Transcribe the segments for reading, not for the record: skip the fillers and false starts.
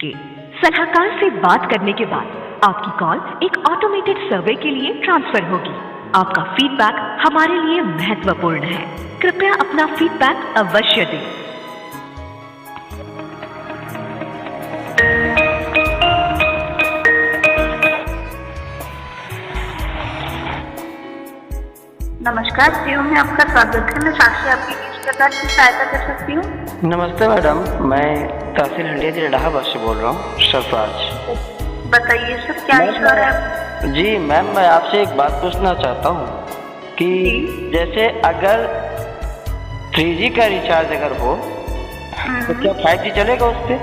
के सलाहकार से बात करने के बाद आपकी कॉल एक ऑटोमेटेड सर्वे के लिए ट्रांसफर होगी। आपका फीडबैक हमारे लिए महत्वपूर्ण है। कृपया अपना फीडबैक अवश्य दें। नमस्कार जियो में आपका स्वागत है। मैं साक्षी आपकी किस प्रकार की सहायता कर सकती हूँ? नमस्ते मैडम, मैं तहसील हंडिया जिला इलाहाबाद से बोल रहा हूँ, सरफराज। बताइए सर, क्या इशू है? जी मैम, मैं आपसे एक बात पूछना चाहता हूँ कि जैसे अगर 3G का रिचार्ज अगर हो तो क्या 5G चलेगा उस पर?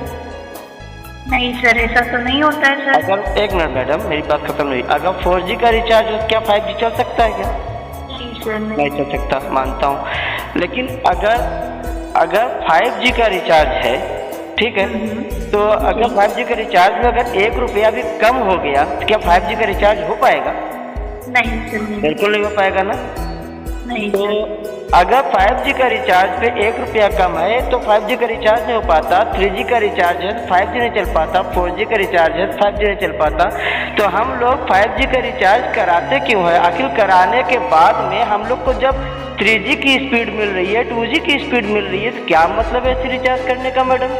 नहीं सर, ऐसा तो नहीं होता है सर। अगर एक मिनट मैडम, मेरी बात खत्म हुई। अगर 4G का रिचार्ज हो क्या 5G चल सकता है क्या? नहीं चल सकता, मानता हूँ। लेकिन अगर 5G का रिचार्ज है, ठीक है, तो अगर 5G का रिचार्ज में अगर 1 रुपया भी कम हो गया तो क्या 5G का रिचार्ज हो पाएगा? नहीं सर, बिल्कुल नहीं हो पाएगा ना। नहीं तो अगर 5G का रिचार्ज पे 1 रुपया कम है तो 5G का रिचार्ज नहीं हो पाता। 3G का रिचार्ज है तो 5G नहीं चल पाता। 4G का रिचार्ज है तो 5G नहीं चल पाता। तो हम लोग 5G का रिचार्ज कराते क्यों है? आखिर कराने के बाद में हम लोग को जब 3G की स्पीड मिल रही है, 2G की स्पीड मिल रही है, तो क्या मतलब है ऐसे रिचार्ज करने का मैडम?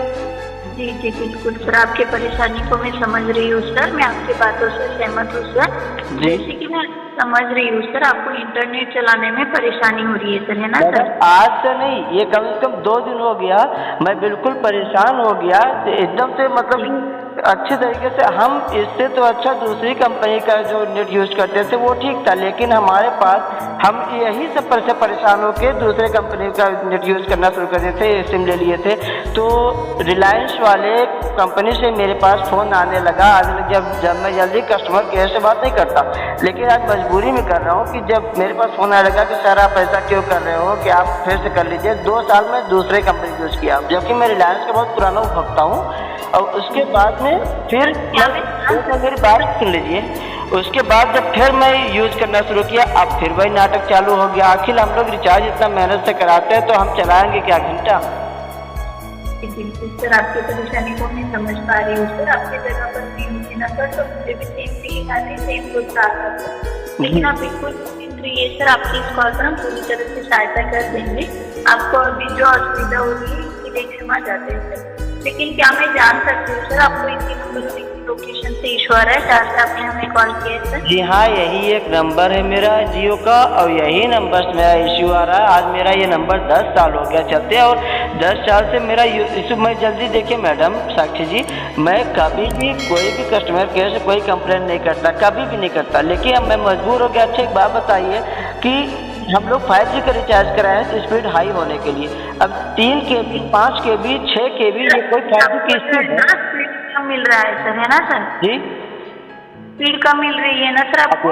जी जी बिल्कुल सर, आपकी परेशानी को मैं समझ रही हूँ सर। मैं आपकी बातों से सहमत हूँ सर। जैसे कि मैं समझ रही हूँ सर, आपको इंटरनेट चलाने में परेशानी हो रही है सर, है ना सर? आज से नहीं, ये कम से कम 2 दिन हो गया, मैं बिल्कुल परेशान हो गया एकदम से। मतलब अच्छे तरीके से हम इससे तो अच्छा दूसरी कंपनी का जो नेट यूज करते थे वो ठीक था, लेकिन हमारे पास हम यही सब पर से परेशान होकर दूसरे कंपनी का नेट यूज करना शुरू कर दिए थे, सिम ले लिए थे। तो रिलायंस वाले कंपनी से मेरे पास फ़ोन आने लगा। जब मैं जल्दी कस्टमर केयर से बात नहीं करता, लेकिन आज मजबूरी में कर रहा हूँ कि जब मेरे पास फ़ोन आने लगा कि सर आप ऐसा क्यों कर रहे हो कि आप फिर से कर लीजिए। 2 साल में दूसरे कंपनी यूज़ किया, जबकि मैं रिलायंस का बहुत पुराना उपभोक्ता हूँ। और उसके बाद में फिर मेरी बात सुन लीजिए, उसके बाद जब फिर मैं यूज़ करना शुरू किया, अब फिर वही नाटक चालू हो गया। आखिर हम लोग रिचार्ज इतना मेहनत से कराते हैं तो हम चलाएंगे क्या घंटा? बिल्कुल सर, आपकी परेशानी को मैं समझ पा रही हूँ सर। आपकी जगह पर भी होती ना सर तो मुझे भी सेम फीलिंग आती, सेम गुस्सा आता सर। लेकिन आप बिल्कुल ये सर, आपकी इस कॉल पर हम पूरी तरह से सहायता कर देंगे। आपको अभी जो असुविधा हो रही है इसके लिए क्षमा चाहते हैं सर। लेकिन क्या मैं जान सकती हूँ सर, आपको इसी नंबर की लोकेशन से इशू आ रहा है जहाँ से आपने हमें कॉल किया है सर? जी हाँ, यही एक नंबर है मेरा जियो का और यही नंबर से मेरा इश्यू आ रहा है। आज मेरा ये नंबर 10 साल हो गया चलते, और 10 साल से मेरा इशू मैं जल्दी देखिए मैडम साक्षी जी, मैं कभी भी कोई भी कस्टमर केयर से कोई कंप्लेंट नहीं करता, कभी भी नहीं करता। लेकिन अब मैं मजबूर हो गया। अच्छा एक बात बताइए कि हम लोग 5G का रिचार्ज कराए हैं तो स्पीड हाई होने के लिए, अब 3 KB, 5 KB, 6 KB, ये कोई 5G की स्पीड है? स्पीड कम मिल रहा है सर, है ना सर? जी स्पीड कम मिल रही है ना सर आपको?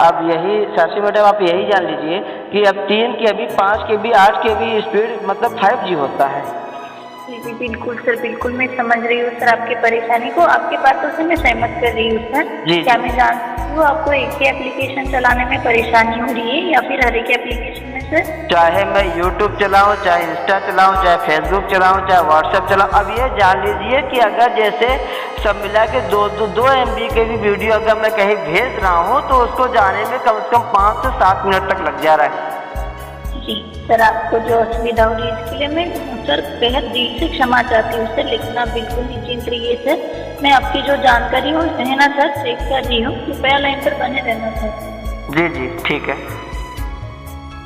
अब यही साक्षी मैडम, आप यही जान लीजिए कि अब 3 KB, 5 KB, 8 KB स्पीड मतलब 5G होता है। जी जी बिल्कुल सर, बिल्कुल मैं समझ रही हूँ सर आपकी परेशानी को। आपकी बातों से मैं सहमत कर रही हूँ सर। क्या मैं जान सकती हूँ आपको एक ही एप्लीकेशन चलाने में परेशानी हो रही है या फिर हर एक एप्लीकेशन में सर? चाहे मैं यूट्यूब चलाऊँ, चाहे इंस्टा चलाऊँ, चाहे फेसबुक चलाऊँ, चाहे व्हाट्सएप चलाऊँ। अब ये जान लीजिए कि अगर जैसे सब मिला के 2 MB के भी वीडियो अगर मैं कहीं भेज रहा हूँ तो उसको जाने में कम से कम 5 से 7 मिनट तक लग जा रहा है। जी सर, आपको जो असुविधा हो रही है इसके लिए मैं सर बेहद दिल से क्षमा चाहती हूँ सर। लेकिन आप बिल्कुल निश्चिंत रहिए सर। मैं आपकी जो जानकारी हो है ना सर चेक कर रही हूँ, कृपया लाइन पर बने रहना सर। जी जी ठीक है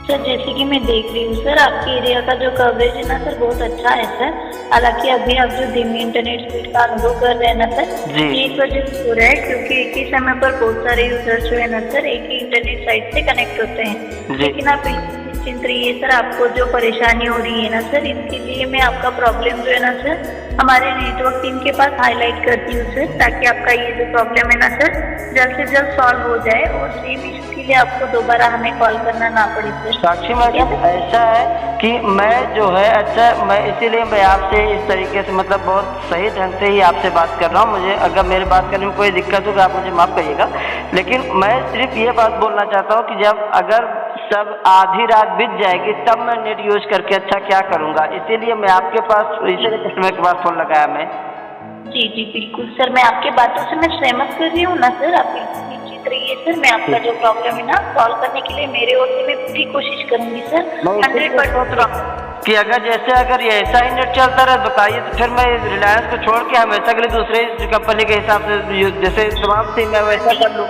सर। जैसे कि मैं देख रही हूँ सर, आपके एरिया का जो कवरेज है ना सर बहुत अच्छा है सर। हालांकि अभी आप जो धीमी इंटरनेट स्पीड का अनुभव कर रहे हैं ना सर, ये इस वजह से हो रहा है क्योंकि एक ही समय पर बहुत सारे यूजर्स जो है ना सर एक ही इंटरनेट साइट से कनेक्ट होते हैं। लेकिन आप निश्चिंत रहिए सर, आपको जो परेशानी हो रही है ना सर, इसके लिए मैं आपका प्रॉब्लम जो है ना सर हमारे नेटवर्क टीम के पास हाईलाइट करती हूँ सर, ताकि आपका ये जो प्रॉब्लम है ना सर जल्द से जल्द सॉल्व हो जाए और सेम इशू के लिए आपको दोबारा हमें कॉल करना ना पड़े सर। साक्षी मैडम, ऐसा है कि मैं जो है मैं इसीलिए मैं आपसे इस तरीके से मतलब बहुत सही ढंग से ही आपसे बात कर रहा हूँ। मुझे अगर मेरे बात करने में कोई दिक्कत होगा आप मुझे माफ़ करिएगा, लेकिन मैं सिर्फ ये बात बोलना चाहता हूँ कि जब अगर सब आधी रात बीत जाएगी तब मैं नेट यूज करके अच्छा क्या करूँगा। इसीलिए मैं आपके पास, इसीलिए कस्टमर के पास फ़ोन लगाया मैं। जी जी बिल्कुल सर, मैं आपके बातों से मैं सहमत कर रही हूँ ना सर, आप बिल्कुल निश्चित रहिए सर। मैं आपका जो प्रॉब्लम है ना सॉल्व करने के लिए मेरे ओर से मैं पूरी कोशिश करूंगी सर, 100%। कि अगर ये ऐसा ही नेट चलता रहा बताइए तो फिर मैं रिलायंस को छोड़ के हमेशा के लिए दूसरे कंपनी के हिसाब से जैसे तमाम सिम मैं वैसा कर लूँ।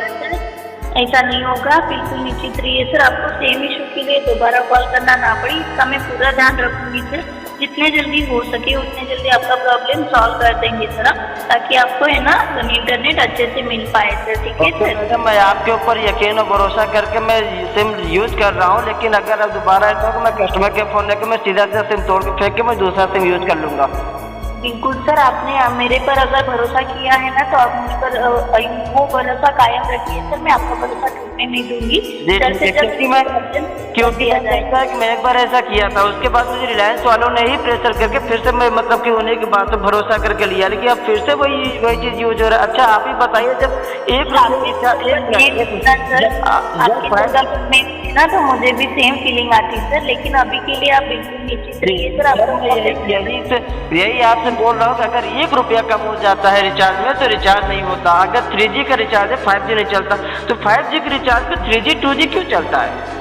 ऐसा नहीं होगा, बिल्कुल निश्चित रहिए सर। आपको सेम इशू के लिए दोबारा कॉल करना ना पड़े, इसका मैं पूरा ध्यान रखूंगी सर। जितने जल्दी हो सके उतने जल्दी आपका प्रॉब्लम सॉल्व कर देंगे सर हम, ताकि आपको है ना इंटरनेट अच्छे से मिल पाए सर। ठीक है सर? मैडम मैं आपके ऊपर यकीन और भरोसा करके मैं सिम यूज कर रहा हूँ, लेकिन अगर अब दोबारा ऐसा हो तो मैं कस्टमर के फोन लेकर मैं सीधा सिम तोड़ के फेंक के मैं दूसरा सिम यूज कर लूंगा। बिल्कुल सर, आपने मेरे पर अगर भरोसा किया है ना तो आप मुझ पर वो भरोसा कायम रखिए सर। मैं आपका भरोसा टूटने नहीं दूंगी। क्योंकि मैं एक बार ऐसा किया था, उसके बाद मुझे रिलायंस वालों ने ही प्रेशर करके फिर से मैं मतलब कि उन्हीं की बात पर भरोसा करके लिया, लेकिन अब फिर से वही चीज यूज हो रहा है। अच्छा आप ही बताइए, जब ना तो मुझे भी सेम फीलिंग आती है सर, लेकिन अभी के लिए आप बिल्कुल निश्चित रहिए सर। आपको यही आपसे बोल रहा हूँ कि अगर 1 रुपया कम हो जाता है रिचार्ज में तो रिचार्ज नहीं होता। अगर 3G का रिचार्ज है 5G नहीं चलता, तो 5G के रिचार्ज पे 3G 2G क्यों चलता है?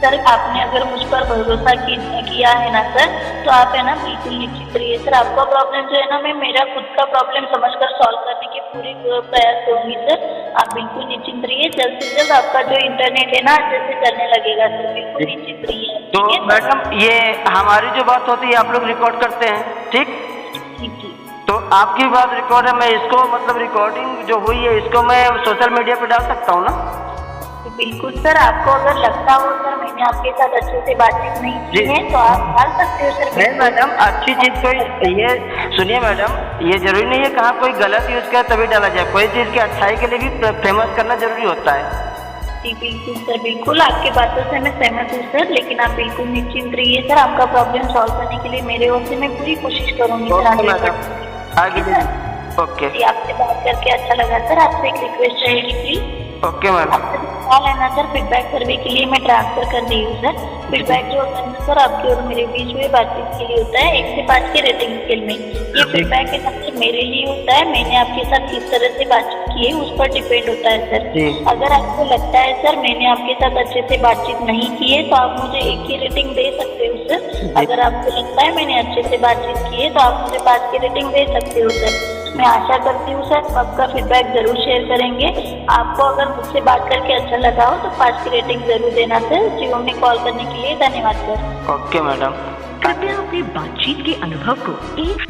सर आपने अगर मुझ पर भरोसा किया है ना सर, तो आप है ना बिल्कुल निश्चित रहिए सर। आपका प्रॉब्लम जो है ना मैं मेरा खुद का प्रॉब्लम समझकर सॉल्व करने की पूरी प्रयास करूंगी सर। आप बिल्कुल निश्चित रहिए, जल्द से जल्द आपका जो इंटरनेट है ना अच्छे से चलने लगेगा सर। बिल्कुल निश्चित रहिए। तो मैडम ये हमारी जो बात होती है आप लोग रिकॉर्ड करते हैं, ठीक? तो आपकी बात रिकॉर्ड है, मैं इसको मतलब रिकॉर्डिंग जो हुई है इसको मैं सोशल मीडिया पे डाल सकता हूँ ना? बिल्कुल सर, आपको अगर लगता हो सर मैंने आपके साथ अच्छे से बातचीत नहीं की है तो आप डाल सकते हो सर। नहीं मैडम, अच्छी चीज कोई ये सुनिए मैडम, ये जरूरी नहीं है कहाँ कोई गलत यूज करे तभी डाला जाए, कोई चीज की अच्छाई के लिए भी फेमस करना जरूरी होता है। जी बिल्कुल सर, बिल्कुल आपकी बातों से मैं सहमत हूँ सर, लेकिन आप बिल्कुल निश्चिंत रहिए सर। आपका प्रॉब्लम सॉल्व करने के लिए मेरे ओर से मैं पूरी कोशिश करूंगी सर। आगे ओके। जी आपसे बात करके अच्छा लगा सर। आपसे एक रिक्वेस्ट रहेगी प्लीज। Okay madam. आपसे कॉल है ना सर, फीडबैक सर्वे के लिए मैं ट्रांसफर कर रही हूँ सर। फीडबैक जो होता है ना सर आपके और मेरे बीच में बातचीत के लिए होता है 1 से 5 के रेटिंग स्केल में। ये फीडबैक है ना सर मेरे लिए होता है, मैंने आपके साथ किस तरह से बातचीत की है उस पर डिपेंड होता है सर। अगर आपको लगता है सर मैंने आपके साथ अच्छे से बातचीत नहीं की है तो आप मुझे 1 की रेटिंग दे सकते हो सर। अगर आपको लगता है मैंने अच्छे से बातचीत की है तो आप मुझे 5 की रेटिंग दे सकते हो सर। मैं आशा करती हूँ सर आपका फीडबैक जरूर शेयर करेंगे। आपको अगर मुझसे बात करके अच्छा लगा हो तो 5 की रेटिंग जरूर देना सर। जियो में कॉल करने के लिए धन्यवाद सर। Okay madam. कृपया अपनी बातचीत के अनुभव को एक